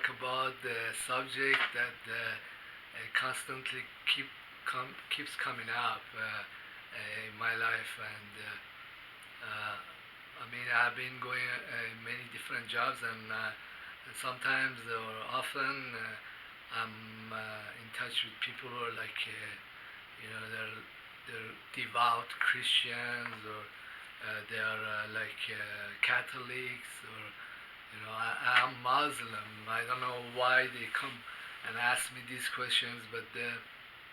talk about the subject that constantly keeps coming up in my life, and I mean, I've been going many different jobs, and sometimes or often I'm in touch with people who are like, they're devout Christians, or they are like Catholics, or I'm Muslim. I don't know why they come and ask me these questions, but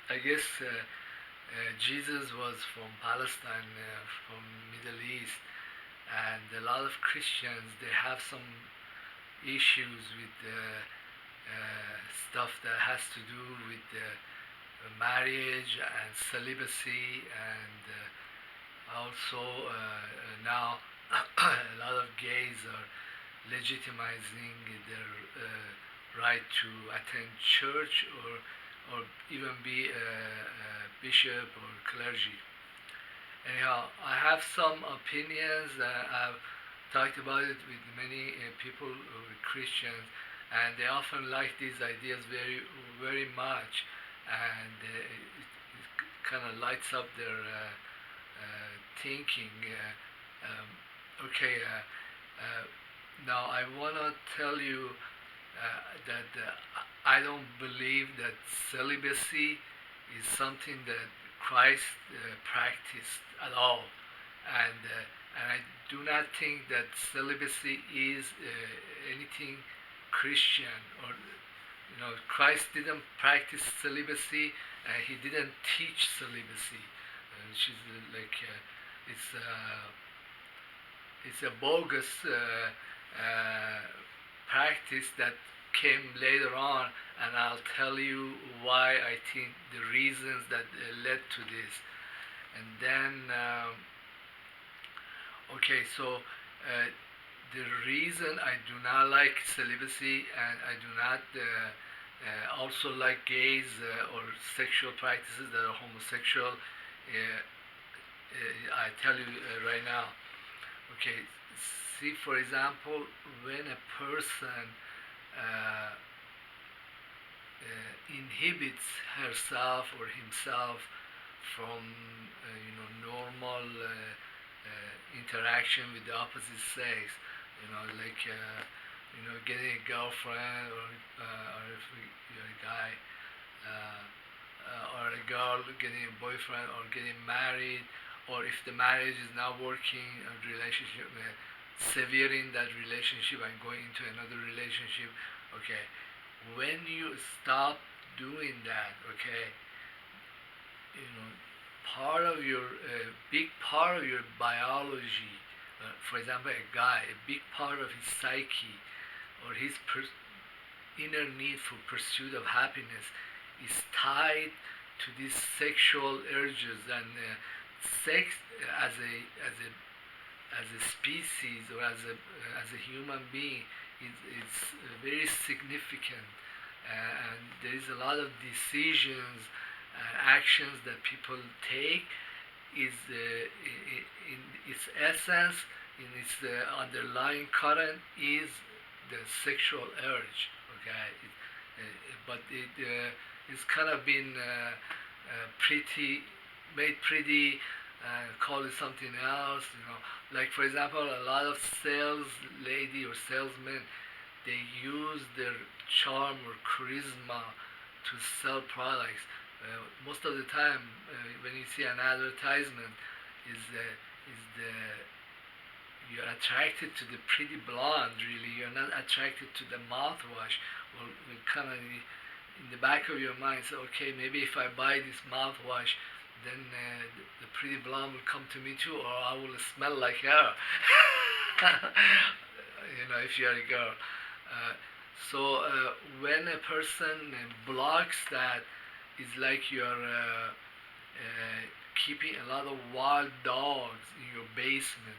I guess Jesus was from Palestine, from Middle East, and a lot of Christians they have some issues with stuff that has to do with marriage and celibacy, and also now a lot of gays are legitimizing their right to attend church, or even be a bishop or clergy. Anyhow, I have some opinions. I've talked about it with many people who are Christians, and they often like these ideas very much, and it kind of lights up their thinking. Okay, now I want to tell you that I don't believe that celibacy is something that Christ practiced at all, and I do not think that celibacy is anything Christian, or Christ didn't practice celibacy. He didn't teach celibacy, which is like it's a bogus practice that came later on, and I'll tell you why I think the reasons that led to this. And then, okay, so the reason I do not like celibacy, and I do not also like gays or sexual practices that are homosexual, I tell you right now. Okay, see, for example, when a person inhibits herself or himself from normal interaction with the opposite sex, like getting a girlfriend, or if you're a guy, or a girl getting a boyfriend, or getting married, or if the marriage is not working, a relationship, severing that relationship and going into another relationship. Okay, when you stop doing that, okay, part of your big part of your biology, for example, a guy, a big part of his psyche, or his inner need for pursuit of happiness is tied to these sexual urges, and sex as a species, or as a human being, is very significant, and there is a lot of decisions and actions that people take is in its essence, in its underlying current, is the sexual urge. Okay, but it's kind of been pretty made pretty, call it something else. Like for example, a lot of sales lady or salesmen, they use their charm or charisma to sell products. Most of the time, when you see an advertisement, is the you're attracted to the pretty blonde. Really, you're not attracted to the mouthwash. Well, kind of in the back of your mind, say, okay, maybe if I buy this mouthwash, then the pretty blonde will come to me too, or I will smell like her. If you're a girl. So when a person blocks that, it's like you're keeping a lot of wild dogs in your basement,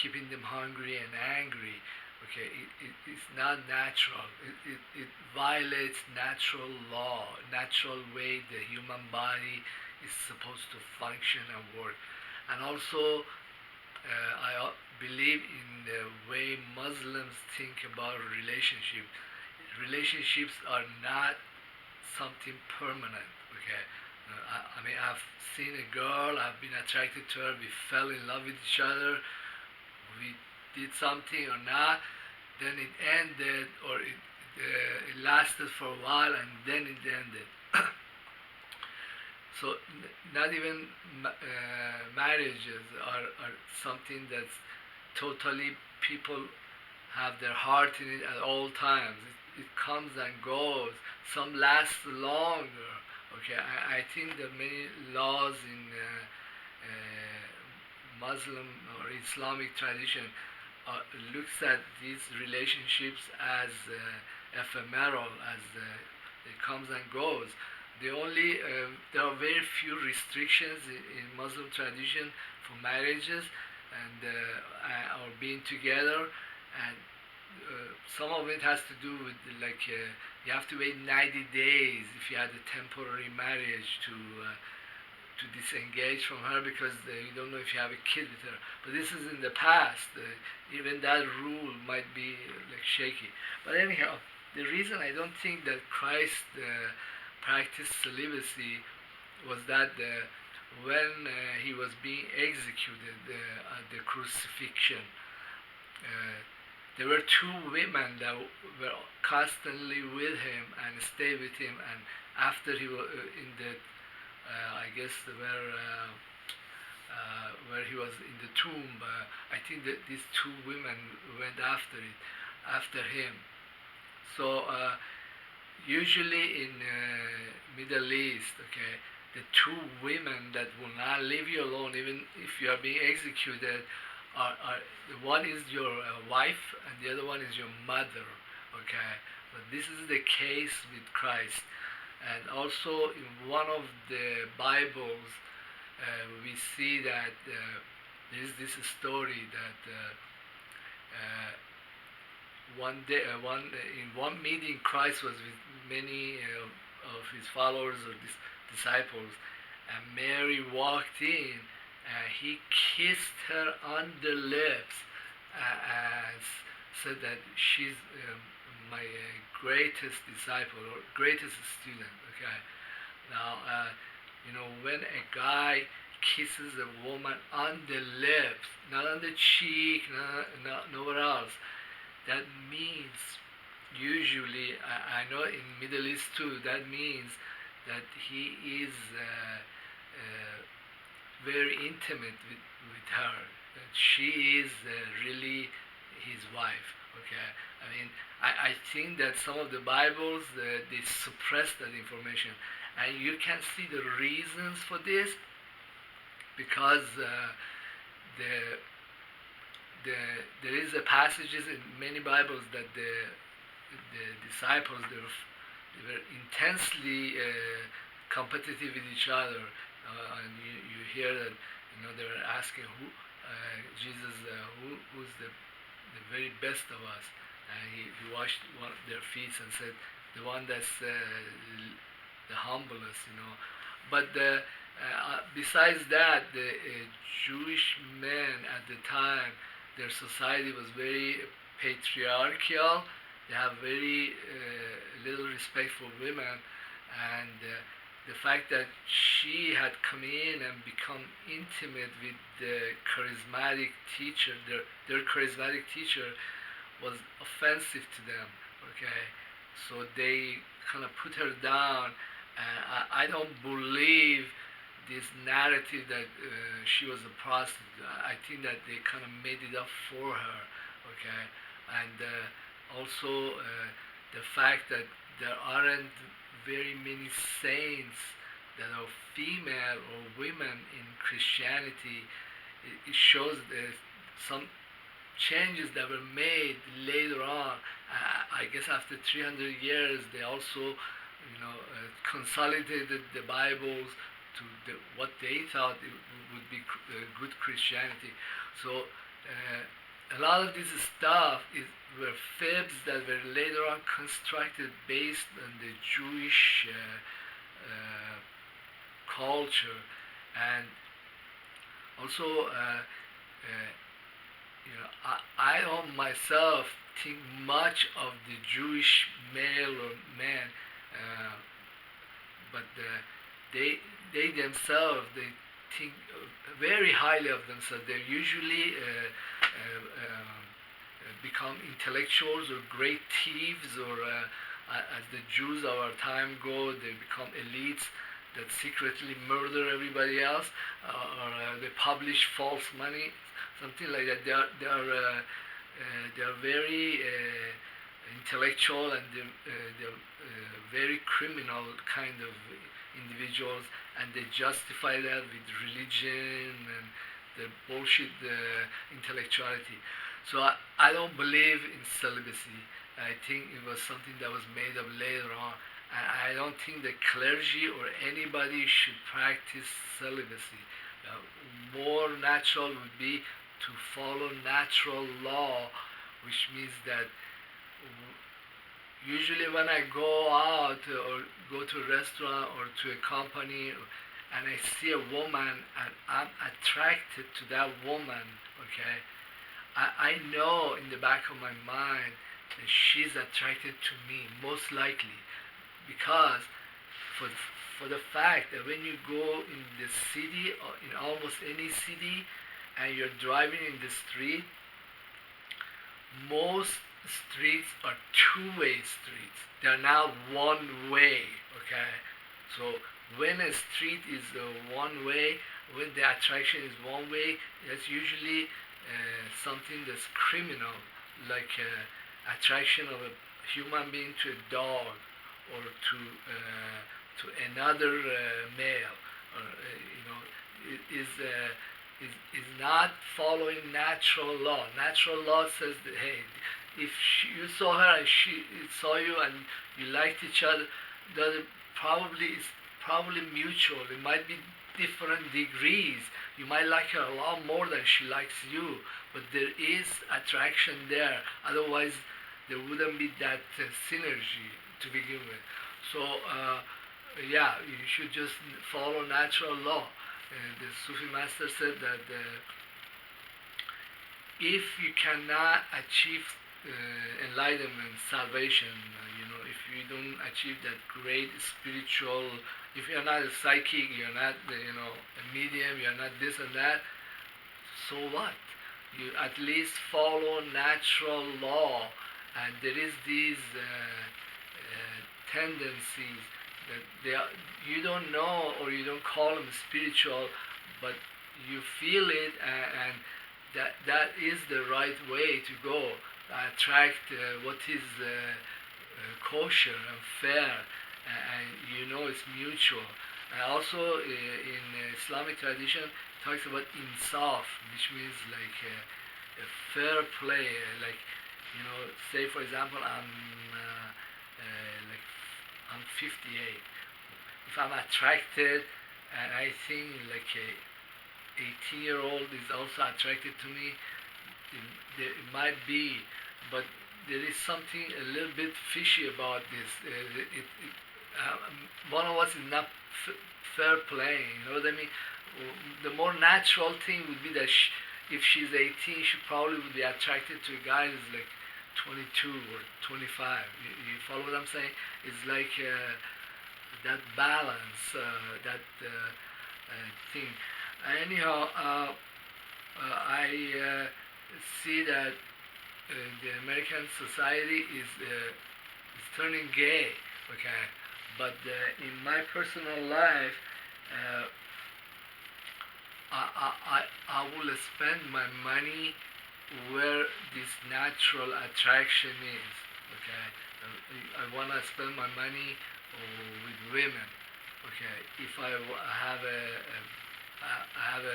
keeping them hungry and angry. Okay, it's not natural. It violates natural law, natural way the human body is supposed to function and work. And also, I believe in the way Muslims think about relationship. Relationships are not something permanent. Okay, I mean, I've seen a girl, I've been attracted to her, we fell in love with each other, we did something or not, then it ended, or it lasted for a while and then it ended. So not even marriages are something that's totally people have their heart in it at all times. It comes and goes. Some last longer. Okay, I think that many laws in Muslim or Islamic tradition looks at these relationships as ephemeral, as it comes and goes. There are very few restrictions in Muslim tradition for marriages and or being together, and some of it has to do with you have to wait 90 days if you had a temporary marriage to disengage from her because you don't know if you have a kid with her. But this is in the past. Even that rule might be like shaky. But anyhow, the reason I don't think that Christ practiced celibacy was that when he was being executed at the crucifixion, uh, there were two women that were constantly with him and stayed with him, and after he was in the I guess where he was in the tomb. I think that these two women went after him. So usually in Middle East, okay, the two women that will not leave you alone, even if you are being executed, are one is your wife and the other one is your mother. Okay, but this is the case with Christ. And also in one of the Bibles, we see that there is this story that one day, in one meeting, Christ was with many of his followers or disciples, and Mary walked in, and he kissed her on the lips, and said that she's my greatest disciple or greatest student. Okay, now when a guy kisses a woman on the lips, not on the cheek, nowhere else, that means usually I know in Middle East too. That means that he is very intimate with her. That she is really his wife. Okay, I mean I think that some of the Bibles they suppress that information, and you can see the reasons for this because the there is a passages in many Bibles that the disciples they were intensely competitive with each other, and you hear that they were asking Jesus who's the very best of us, and he washed their feet and said the one that's the humblest, but besides that, the Jewish men at the time, their society was very patriarchal. They have very little respect for women, and the fact that she had come in and become intimate with the charismatic teacher, their charismatic teacher, was offensive to them. Okay, so they kind of put her down. I don't believe this narrative that she was a prostitute. I think that they kind of made it up for her, okay? And also the fact that there aren't very many saints that are female or women in Christianity, it shows that some changes that were made later on. I guess after 300 years, they also, consolidated the Bibles to what they thought it would be good Christianity. So a lot of this stuff were fibs that were later on constructed based on the Jewish culture, and also I don't myself think much of the Jewish male or man, uh, but they they themselves they think very highly of themselves. They usually become intellectuals or great thieves, or as the Jews of our time go, they become elites that secretly murder everybody else, or they publish false money, something like that. They are very intellectual, and they're very criminal kind of individuals, and they justify that with religion and the bullshit intellectuality. So I don't believe in celibacy. I think it was something that was made up later on. And I don't think the clergy or anybody should practice celibacy. More natural would be to follow natural law, which means that usually when I go out or go to a restaurant or to a company and I see a woman and I'm attracted to that woman, okay, I know in the back of my mind that she's attracted to me, most likely, because for the, for the fact that when you go in the city or in almost any city and you're driving in the street, most streets are two-way streets. They're now one way, okay? So when a street is one way, when the attraction is one way, that's usually something that's criminal, like attraction of a human being to a dog or to another male, or it is not following natural law. Natural law says that, hey, if you saw her and she saw you and you liked each other, that probably is probably mutual. It might be different degrees. You might like her a lot more than she likes you, but there is attraction there. Otherwise, there wouldn't be that synergy to begin with. So, yeah, you should just follow natural law. The Sufi master said that if you cannot achieve enlightenment, salvation, if you don't achieve that great spiritual, if you're not a psychic, you're not, a medium, you're not this and that, so what? You at least follow natural law, and there is these tendencies that you don't know or you don't call them spiritual, but you feel it, and that is the right way to go. Attract what is kosher and fair, and it's mutual. And also in Islamic tradition, it talks about insaf, which means like a fair play. Like, say for example, like I'm 58. If I'm attracted and I think like a 18-year-old is also attracted to me, it might be, but there is something a little bit fishy about this. One of us is not fair playing. You know what I mean? The more natural thing would be that if she's 18, she probably would be attracted to a guy who's like 22 or 25. You follow what I'm saying? It's like that balance, that thing. Anyhow, I see that the American society is turning gay, okay? But in my personal life, uh, I will spend my money where this natural attraction is, okay? I want to spend my money with women, okay? If have I have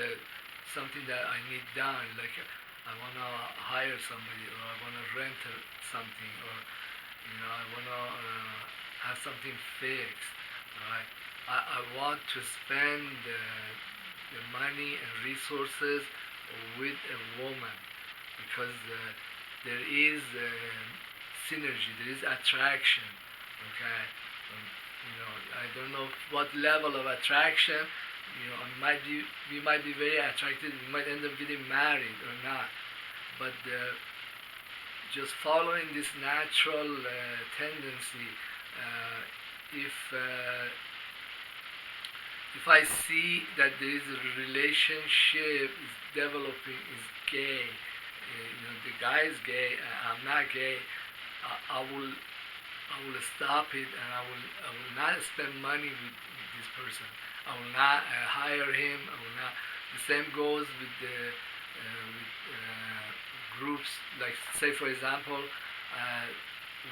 something that I need done, like I want to hire somebody, or I want to rent something, or I want to have something fixed, right? I want to spend the money and resources with a woman, because there is synergy, there is attraction, okay? I don't know what level of attraction. We might be very attracted. We might end up getting married or not. but just following this natural tendency. If if I see that there is a relationship is developing, is gay, the guy is gay, I'm not gay, I will stop it, and I will not spend money with this person. I will not hire him. I will not. The same goes with the groups, like, say for example,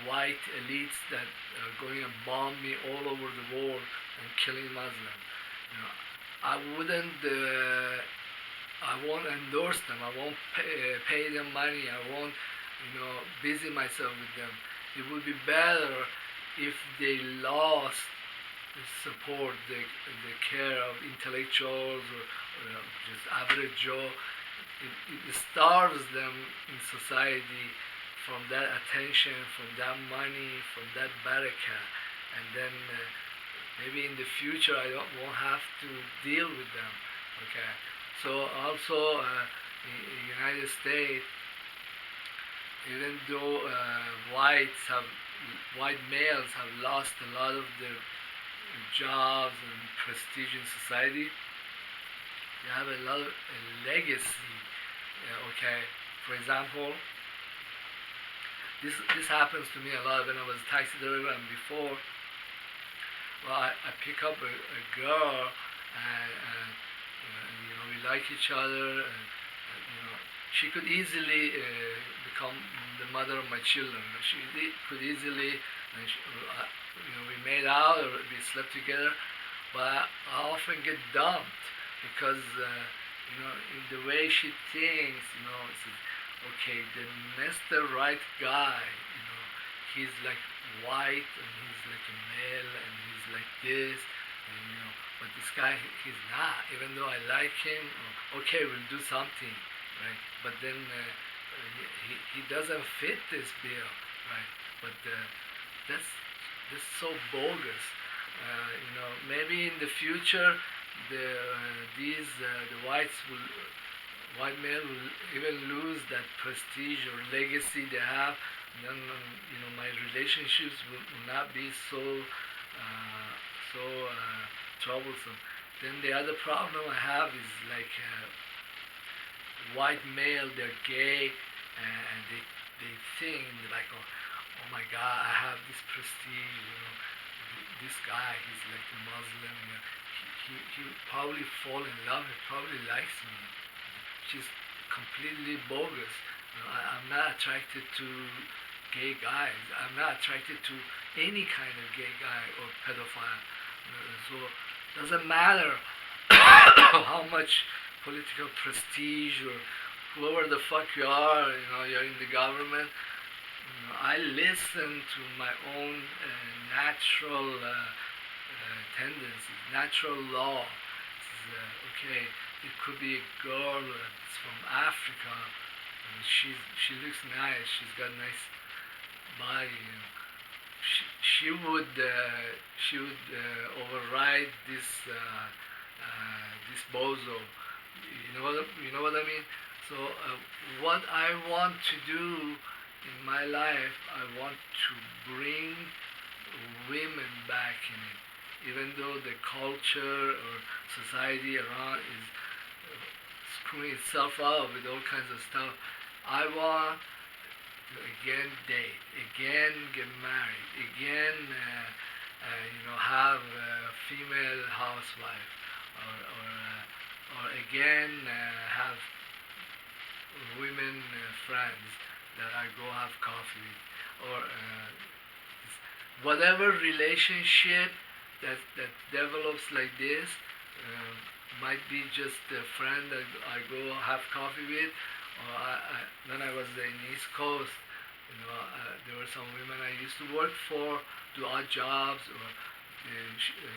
white elites that are going and bomb me all over the world and killing Muslims. I wouldn't. I won't endorse them. I won't pay them money. I won't, busy myself with them. It would be better if they lost the support, the care of intellectuals, or just average Joe. It starves them in society from that attention, from that money, from that barakah, and then maybe in the future won't have to deal with them. Okay, so also in the United States, even though white males have lost a lot of their jobs and prestige in society, they have a lot of legacy. Okay, for example, this happens to me a lot when I was a taxi driver and before. Well, I pick up a girl, and we like each other, and she could easily become the mother of my children. She could easily, and we made out or we slept together, but I often get dumped because in the way she thinks, it's okay, the Mr. Right guy, he's like white and he's like a male and he's like this, and but this guy, he's not. Even though I like him, okay, we'll do something, right? But then he doesn't fit this bill, right? But that's so bogus. Maybe in the future, the white male will even lose that prestige or legacy they have. And then my relationships will not be so troublesome. Then the other problem I have is like white male, they're gay, and they think like, oh my God, I have this prestige, this guy, he's like a Muslim, he probably fall in love, he probably likes me, which is completely bogus. I'm not attracted to gay guys. I'm not attracted to any kind of gay guy or pedophile. So it doesn't matter how much political prestige or whoever the fuck you are, you're in the government. I listen to my own natural tendencies, natural law. Okay, it could be a girl that's from Africa. She looks nice. She's got a nice body. She would override this bozo. You know what I mean. So what I want to do in my life, I want to bring women back in it. Even though the culture or society around is screwing itself up with all kinds of stuff, I want to again date, again get married, again have a female housewife, or again have women friends that I go have coffee with, or whatever relationship that develops like this. Might be just a friend that I go have coffee with, or when I was in the East Coast, there were some women I used to work for, do odd jobs, or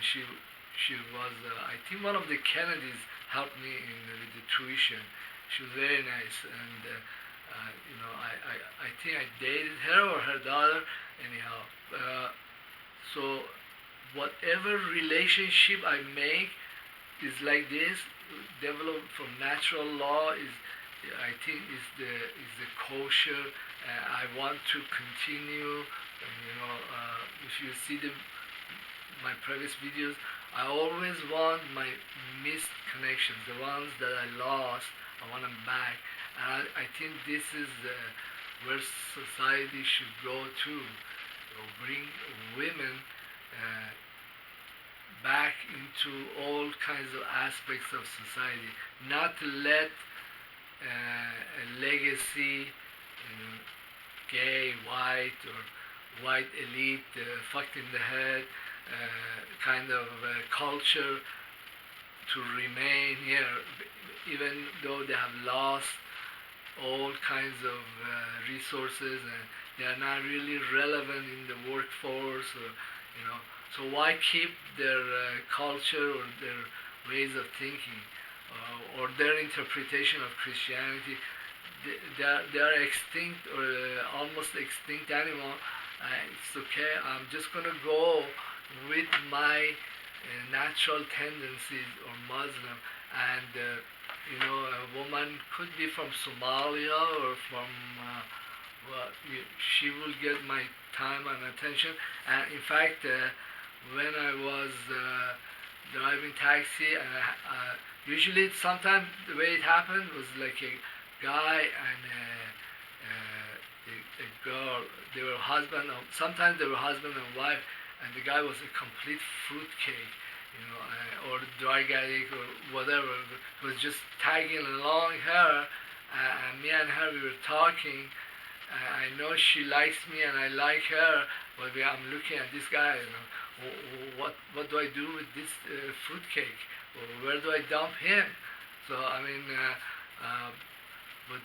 she was, I think one of the Kennedys helped me with the tuition. She was very nice, and I think I dated her or her daughter, anyhow. So whatever relationship I make is like this, developed from natural law, is I think is the kosher. I want to continue. If you see my previous videos, I always want my missed connections, the ones that I lost. I want them back, and I think this is where society should go to, bring women uh, back into all kinds of aspects of society, not let a legacy, gay, white, or white elite, fucked in the head kind of culture to remain here, even though they have lost all kinds of resources and they are not really relevant in the workforce, or so why keep their culture or their ways of thinking or their interpretation of Christianity? They are extinct or almost extinct animal. It's okay. I'm just gonna go with my natural tendencies or Muslim, and a woman could be from Somalia or from well, she will get my time and attention. And in fact, when I was driving taxi, and usually sometimes the way it happened was like a guy and a girl. They were husband. Sometimes they were husband and wife, and the guy was a complete fruitcake, or drug addict or whatever. He was just tagging along her, and me and her we were talking. I know she likes me and I like her, but I'm looking at this guy. What do I do with this fruitcake? Where do I dump him? So I mean, but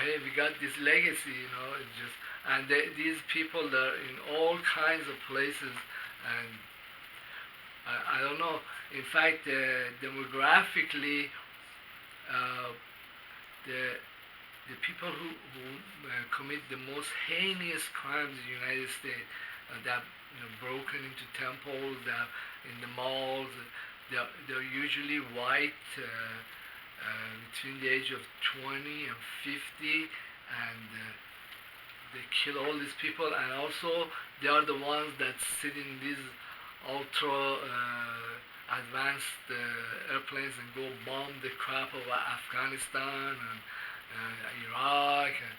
hey, we got this legacy, It's just and these people that are in all kinds of places, and I don't know. In fact, demographically, uh, the the people who commit the most heinous crimes in the United States, that have broken into temples, that in the malls, they're usually white, between the age of 20 and 50, and they kill all these people, and also they are the ones that sit in these ultra advanced airplanes and go bomb the crap of Afghanistan and Iraq, and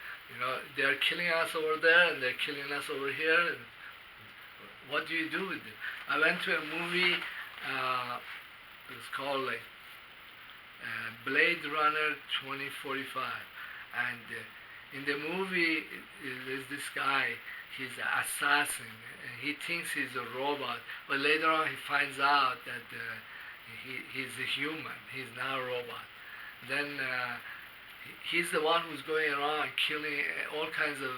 they're killing us over there and they're killing us over here. What do you do with it? I went to a movie. It was called like Blade Runner 2045, and in the movie there's this guy. He's an assassin, and he thinks he's a robot, but later on he finds out that he's a human. He's not a robot. Then he's the one who's going around killing all kinds of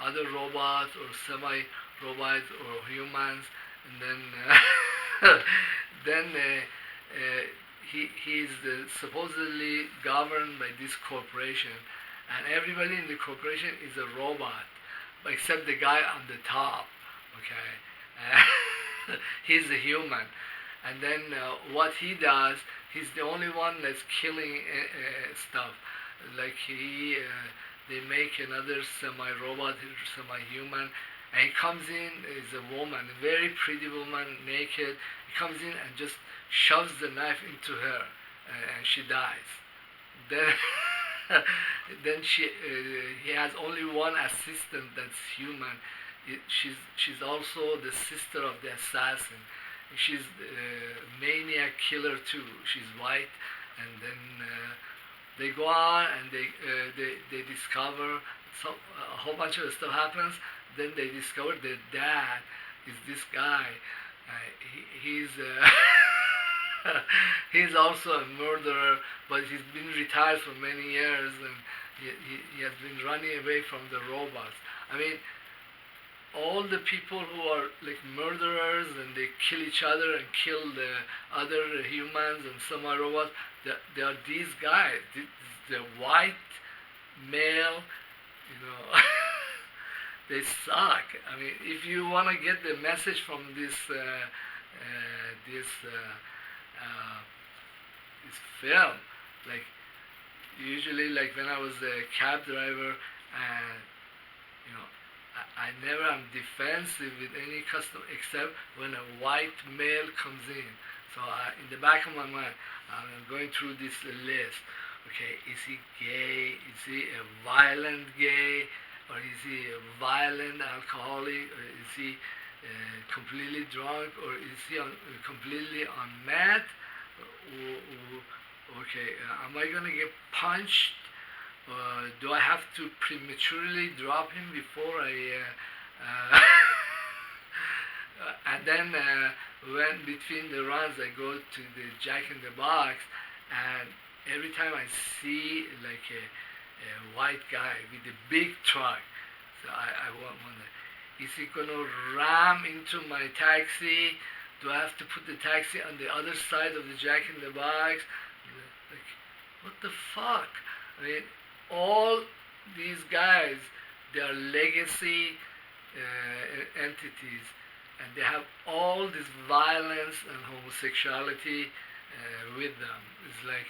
other robots or semi-robots or humans, and then then he's supposedly governed by this corporation, and everybody in the corporation is a robot, except the guy on the top. Okay, he's a human, and then what he does, he's the only one that's killing stuff. Like they make another semi-robot, semi-human, and he comes in. Is a woman, a very pretty woman, naked. He comes in and just shoves the knife into her, and she dies. Then, then he has only one assistant that's human. She's also the sister of the assassin. She's a maniac killer too. She's white, and then they go on and they discover a whole bunch of stuff happens. Then they discover their dad is this guy. He's he's also a murderer, but he's been retired for many years, and he has been running away from the robots. I mean, all the people who are like murderers and they kill each other and kill the other humans and semi-robots, they are these guys, the white male, they suck. I mean, if you want to get the message from this this film, like usually, like when I was a cab driver, and you know, I never am defensive with any customer except when a white male comes in. So in the back of my mind, I'm going through this list. Okay, is he gay? Is he a violent gay? Or is he a violent alcoholic? Or is he completely drunk? Or is he completely on meth? Okay, am I gonna get punched? Do I have to prematurely drop him before I and then when between the runs I go to the Jack in the Box, and every time I see like a white guy with a big truck, so I wonder, is he gonna ram into my taxi? Do I have to put the taxi on the other side of the Jack in the Box? Like, what the fuck? I mean, all these guys, they are legacy entities, and they have all this violence and homosexuality with them. It's like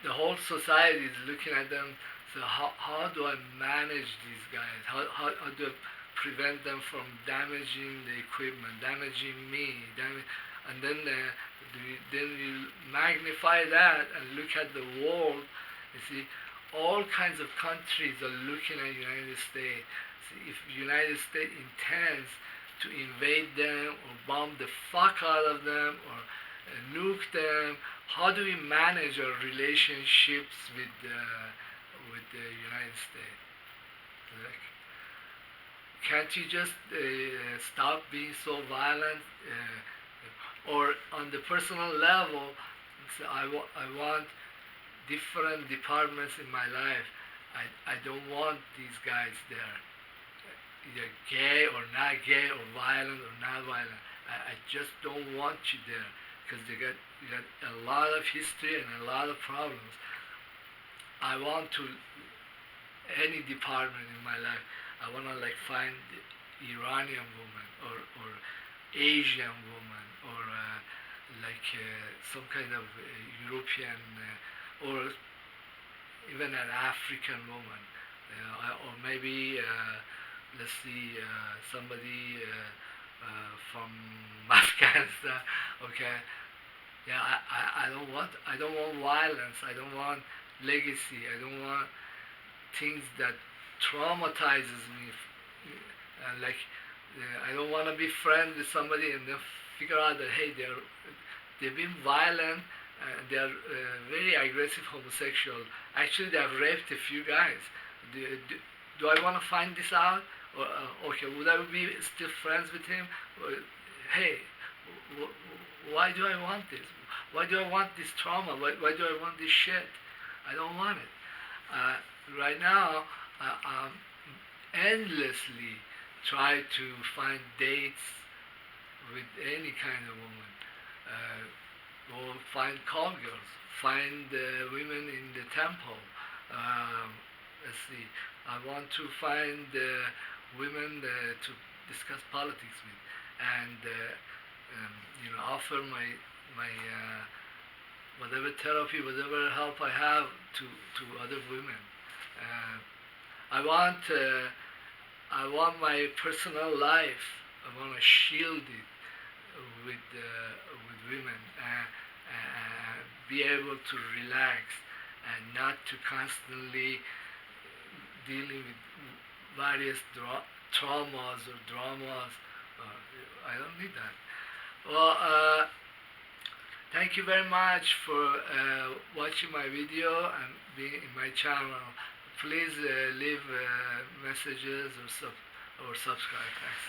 the whole society is looking at them. So how do I manage these guys? How do I prevent them from damaging the equipment, damaging me, and then you magnify that and look at the world. You see, all kinds of countries are looking at United States. See, if United States intends to invade them or bomb the fuck out of them or nuke them, how do we manage our relationships with the United States? Like, can't you just stop being so violent? Or on the personal level, so I want different departments in my life. I don't want these guys there, either gay or not gay or violent or not violent. I just don't want you there because you got a lot of history and a lot of problems. I want to any department in my life. I want to like find Iranian woman or Asian woman or like some kind of European or even an African woman, or maybe let's see somebody from Afghanistan. Okay, yeah, I don't want violence. I don't want legacy. I don't want things that traumatizes me. Like I don't want to be friends with somebody and then figure out that hey they've been violent. They are very aggressive homosexual. Actually, they have raped a few guys. Do I want to find this out? Or, okay, would I be still friends with him? Or, hey, why do I want this? Why do I want this trauma? Why do I want this shit? I don't want it. Right now, I'm endlessly try to find dates with any kind of woman. Or find call girls, find women in the temple. Let's see. I want to find women to discuss politics with, and offer my whatever therapy, whatever help I have to other women. Uh, I want my personal life. I want to shield it with women. Be able to relax and not to constantly dealing with various traumas or dramas. I don't need that. Well, thank you very much for watching my video and being in my channel. Please leave messages or subscribe. Thanks.